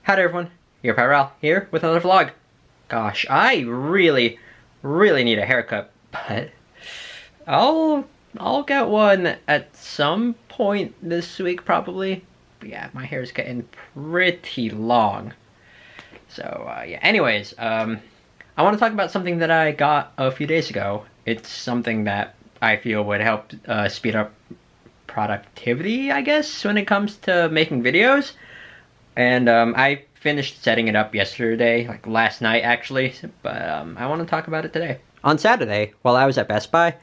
Howdy everyone, your Pyral here with another vlog. Gosh, I really need a haircut, but I'll get one at some point this week probably. But yeah, my hair's getting pretty long. So yeah, anyways, I want to talk about something that I got a few days ago. It's something that I feel would help speed up productivity, I guess, when it comes to making videos. And I finished setting it up yesterday, like last night actually, but I want to talk about it today. On Saturday, while I was at Best Buy,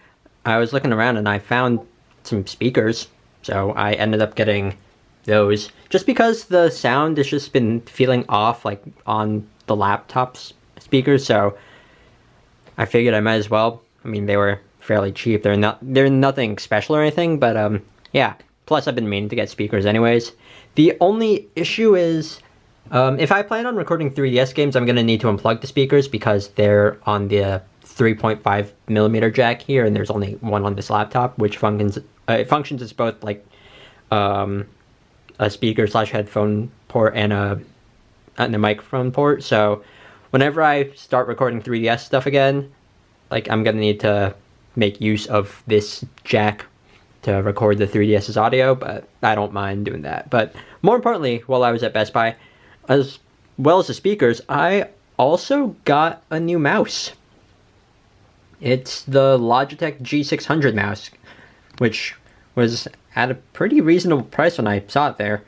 I was looking around and I found some speakers, so I ended up getting those. Just because the sound has just been feeling off, like on the laptop's speakers, so I figured I might as well. I mean, they were fairly cheap. They're nothing special or anything, but yeah. Plus, I've been meaning to get speakers anyways. The only issue is, if I plan on recording 3DS games, I'm going to need to unplug the speakers because they're on the 3.5mm jack here, and there's only one on this laptop, which functions as both like a speaker / headphone port and a microphone port. So whenever I start recording 3DS stuff again, like I'm going to need to make use of this jack to record the 3DS's audio, but I don't mind doing that. But more importantly, while I was at Best Buy, as well as the speakers, I also got a new mouse. It's the Logitech G600 mouse, which was at a pretty reasonable price when I saw it there.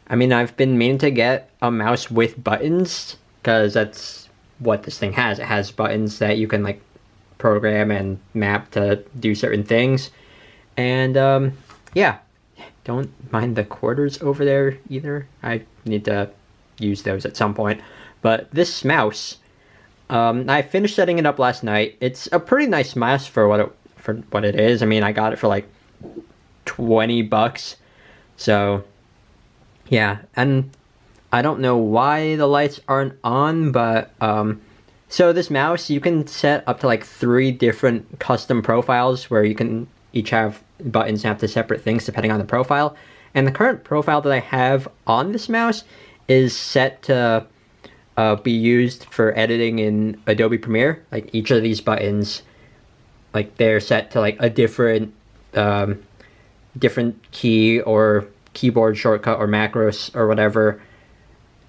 I mean, I've been meaning to get a mouse with buttons, because that's what this thing has. It has buttons that you can like program and map to do certain things. And yeah, don't mind the quarters over there either. I need to use those at some point. But this mouse, I finished setting it up last night. It's a pretty nice mouse for what it is. I mean, I got it for like $20. So yeah, and I don't know why the lights aren't on, but so this mouse, you can set up to like 3 different custom profiles where you can each have buttons and have to separate things depending on the profile. And the current profile that I have on this mouse is set to be used for editing in Adobe Premiere. Like each of these buttons, like they're set to like a different key or keyboard shortcut or macros or whatever.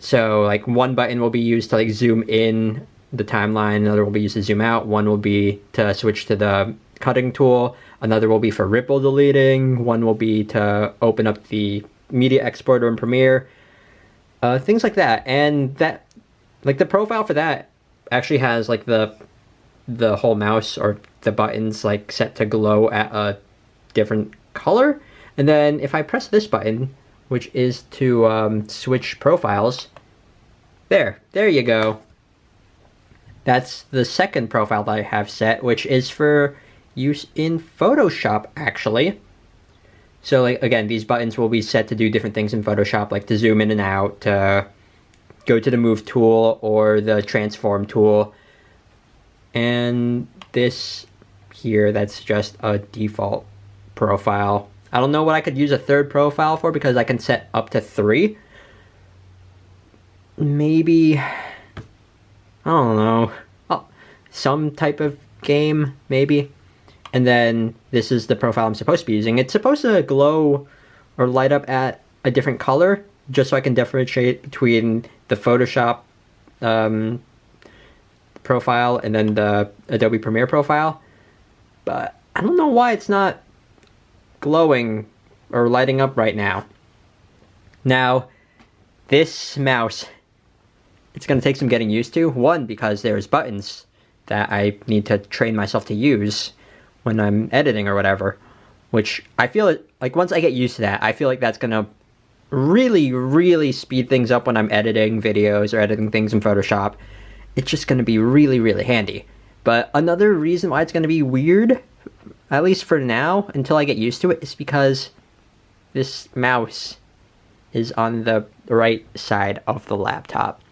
So like one button will be used to like zoom in the timeline, another will be used to zoom out, one will be to switch to the cutting tool, another will be for ripple deleting, one will be to open up the media exporter in Premiere, things like that. And that, like the profile for that actually has like the whole mouse or the buttons like set to glow at a different color. And then if I press this button, which is to switch profiles, there you go. That's the second profile that I have set, which is for use in Photoshop, actually. So like again, these buttons will be set to do different things in Photoshop, like to zoom in and out, to go to the move tool or the transform tool. And this here, that's just a default profile. I don't know what I could use a third profile for because I can set up to 3. Maybe, I don't know, some type of game, maybe. And then this is the profile I'm supposed to be using. It's supposed to glow or light up at a different color, just so I can differentiate between the Photoshop profile and then the Adobe Premiere profile. But I don't know why it's not glowing or lighting up right now. Now, this mouse, it's going to take some getting used to. One, because there's buttons that I need to train myself to use when I'm editing or whatever, which I feel like once I get used to that, I feel like that's gonna really speed things up when I'm editing videos or editing things in Photoshop. It's just gonna be really handy. But another reason why it's gonna be weird, at least for now, until I get used to it, is because this mouse is on the right side of the laptop.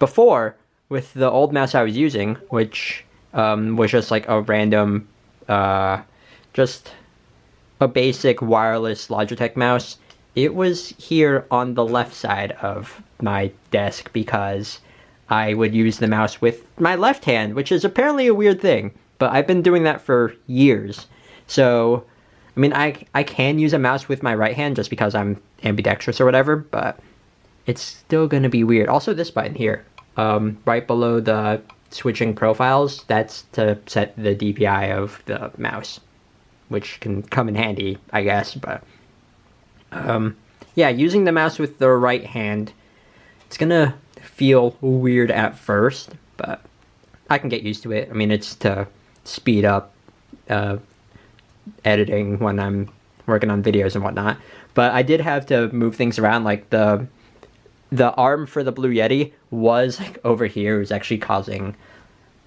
Before, with the old mouse I was using, which was just like a random, just a basic wireless Logitech mouse, it was here on the left side of my desk because I would use the mouse with my left hand, which is apparently a weird thing, but I've been doing that for years. So, I mean, I can use a mouse with my right hand just because I'm ambidextrous or whatever, but it's still gonna be weird. Also, this button here, right below the switching profiles, that's to set the DPI of the mouse, which can come in handy, I guess, but yeah, using the mouse with the right hand, it's gonna feel weird at first, but I can get used to it. I mean, it's to speed up editing when I'm working on videos and whatnot, but I did have to move things around, like the arm for the Blue Yeti was like over here. It was actually causing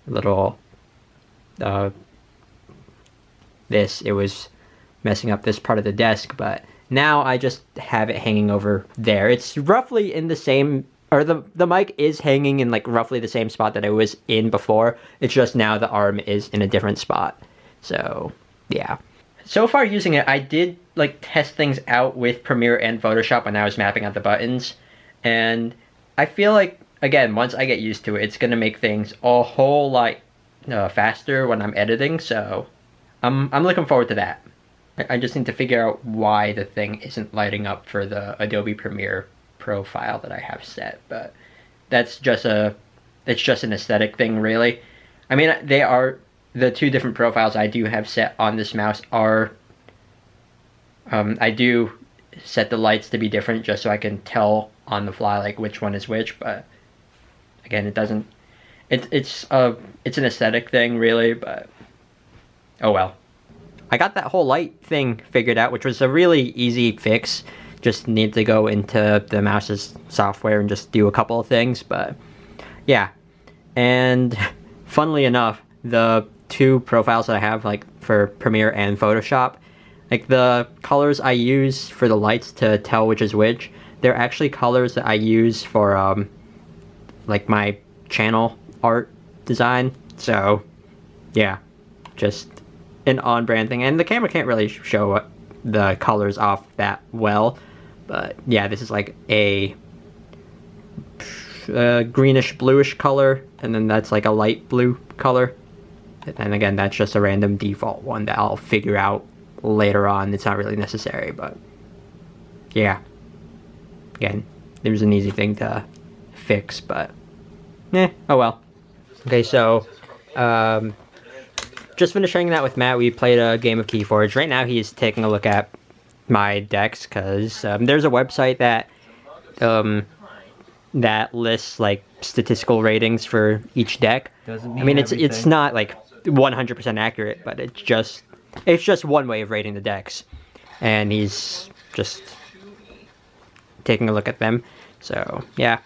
a little it was messing up this part of the desk, but now I just have it hanging over there. It's roughly in the same, or the mic is hanging in like roughly the same spot that it was in before. It's just now the arm is in a different spot. So yeah. So far using it, I did like test things out with Premiere and Photoshop when I was mapping out the buttons, and I feel like, again, once I get used to it, it's gonna make things a whole lot faster when I'm editing. So I'm looking forward to that. I just need to figure out why the thing isn't lighting up for the Adobe Premiere profile that I have set, but that's just an aesthetic thing, really. I mean, they are the two different profiles I do have set on this mouse are I do set the lights to be different just so I can tell on the fly like which one is which, but again, it doesn't, it's an aesthetic thing, really, but oh well. I got that whole light thing figured out, which was a really easy fix. Just need to go into the mouse's software and just do a couple of things, but yeah. And funnily enough, the two profiles that I have, like for Premiere and Photoshop, like the colors I use for the lights to tell which is which, they're actually colors that I use for like my channel art design. So yeah, just an on-brand thing, and the camera can't really show the colors off that well, but yeah, this is like a greenish bluish color, and then that's like a light blue color, and again, that's just a random default one that I'll figure out later on. It's not really necessary, but yeah, again, there's an easy thing to fix, but oh well. Okay, so just finished hanging out with Matt. We played a game of Keyforge. Right now he's taking a look at my decks, because there's a website that that lists like statistical ratings for each deck. Doesn't mean I mean, it's not like 100% accurate, but it's just one way of rating the decks, and he's just taking a look at them. So yeah.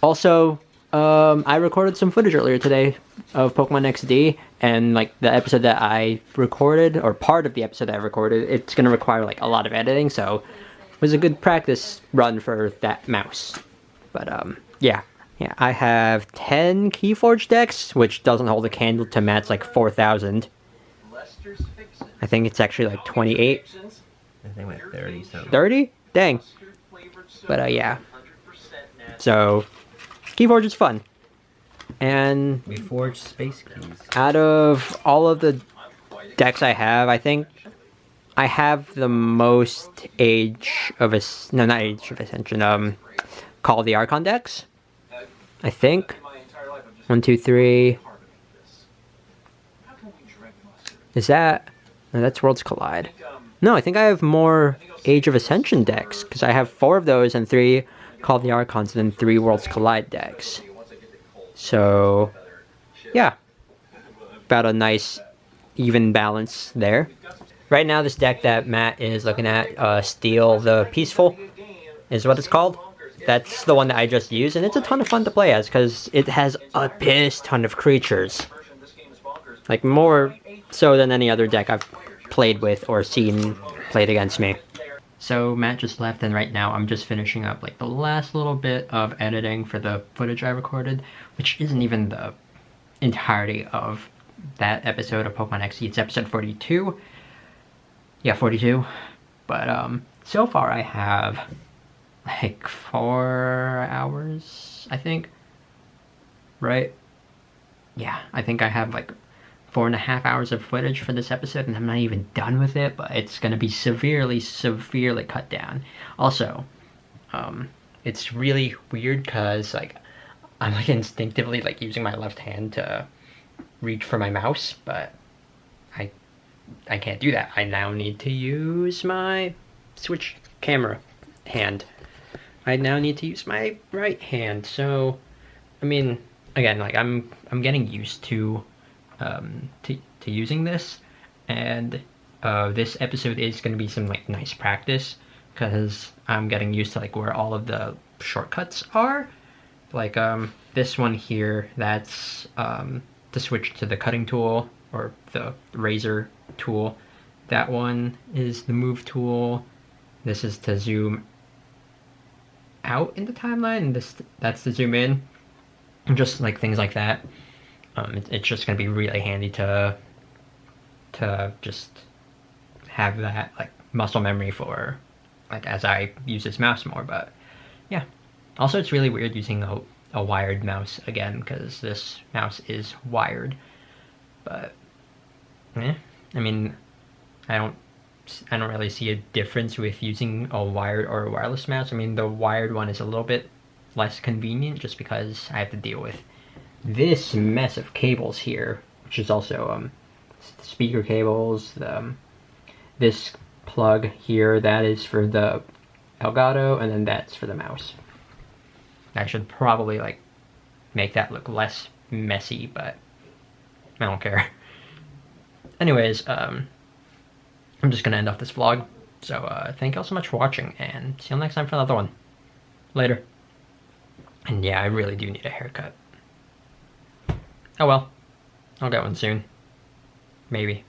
Also, I recorded some footage earlier today of Pokemon XD, and like the episode that I recorded, or part of the episode that I recorded, it's gonna require like a lot of editing, so it was a good practice run for that mouse. But yeah, I have 10 Keyforge decks, which doesn't hold a candle to Matt's like 4,000. I think it's actually like 28. I think like 30. So 30? Dang. But yeah. So Keyforge is fun. And we forged space keys. Out of all of the decks I have, I think I have the most Age of Ascension, Call of the Archon decks, I think. 1, 2, 3. Is that... No, that's Worlds Collide. No, I think I have more Age of Ascension decks, because I have 4 of those and 3 Call of the Archons and then 3 Worlds Collide decks. So, yeah. About a nice, even balance there. Right now, this deck that Matt is looking at, Steel the Peaceful, is what it's called. That's the one that I just used, and it's a ton of fun to play as, because it has a piss ton of creatures. Like, more so than any other deck I've played with or seen played against me. So Matt just left, and right now I'm just finishing up like the last little bit of editing for the footage I recorded, which isn't even the entirety of that episode of Pokemon XD. It's episode 42. Yeah, 42. But so far I have like 4 hours, I think. Right? Yeah, I think I have like 4.5 hours of footage for this episode, and I'm not even done with it, but it's gonna be severely, severely cut down. Also, it's really weird because like I'm like instinctively like using my left hand to reach for my mouse, but I I can't do that. I now need to use my switch camera hand. I now need to use my right hand. So, I mean, again, like I'm getting used to using this, and this episode is going to be some like nice practice because I'm getting used to like where all of the shortcuts are. Like this one here, that's to switch to the cutting tool or the razor tool. That one is the move tool. This is to zoom out in the timeline, and that's to zoom in. And just like things like that. It's just gonna be really handy to just have that like muscle memory for like as I use this mouse more. But yeah, also it's really weird using a wired mouse again because this mouse is wired. But yeah, I mean, I don't really see a difference with using a wired or a wireless mouse. I mean, the wired one is a little bit less convenient just because I have to deal with this mess of cables here, which is also speaker cables. This plug here, that is for the Elgato, and then that's for the mouse. I should probably like make that look less messy, but I don't care. Anyways, I'm just gonna end off this vlog. So thank you all so much for watching, and see you next time for another one. Later. And yeah, I really do need a haircut. Oh well, I'll get one soon. Maybe.